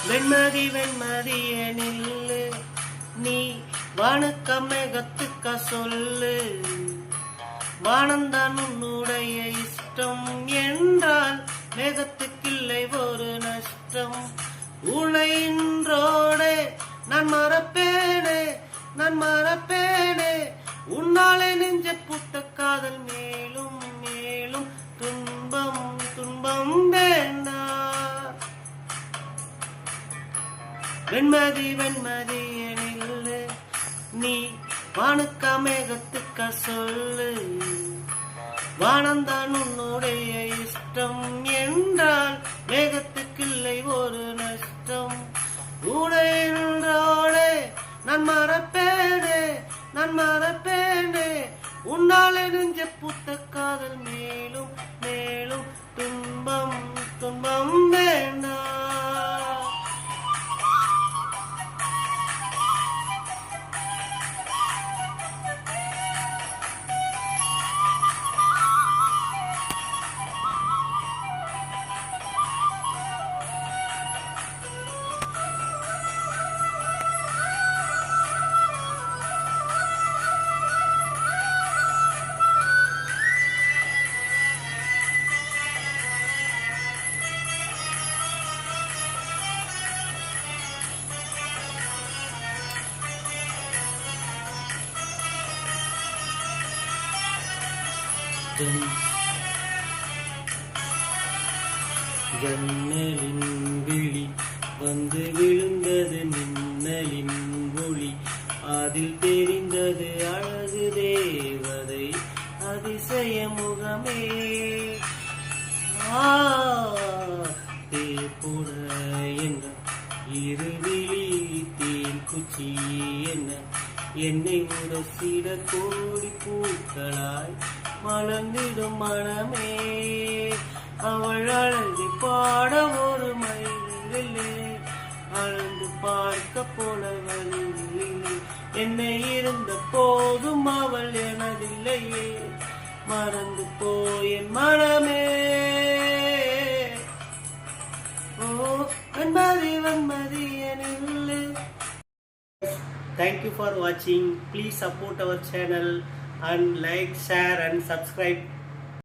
வெண்மதி வெண்மதிய நில்லு, நீ வானுக்க மேகத்துக்க சொல்லு. வானந்தான் உன்னுடைய இஷ்டம் என்றால் மேகத்துக்கில்லை ஒரு நஷ்டம். உனையின்றோடே நான் மறப்பேனே, நான் மறப்பேனே, உன்னாலே நெஞ்ச புட்ட காதல் மேலும் மேலும் துன்பம் துன்பம் வேண்டா. வெண்மதி வெண்மதி எனில் நீ வானுக்க மேகத்துக்க சொல்லு. வானந்தான் உன்னுடைய இஷ்டம் என்றால் மேகத்துக்கில்லை ஒரு நஷ்டம். உடையோடே நான் மறப்பேனே, நான் மறப்பேனே, உன்னாலே நெஞ்ச புத்த காதல் மேலும் மேலும் துன்பம் துன்பம் வேண்டாம். ஜன்னலின் விழி வந்து விழுந்தது மின்னலின் ஒளி, அதில் தெரிந்தது அழகு தேவதை அதிசய முகமே. தேப்புட என்ன இருவிழி தேன் குச்சி என்ன, என்னை உரசிட கோடி பூக்களாய் மலர்ந்திடும் மனமே. அவள் அழகை பாட ஒரு மயிலே, அழந்து பார்க்க போல வழியிலே. என்னை இருந்த போதும் அவள் எனதில்லையே, மறந்து போயன் மனமே. ஓ வெண்மதி வெண்மதி எனில். Thank you for watching. Please support our channel and like, share and subscribe.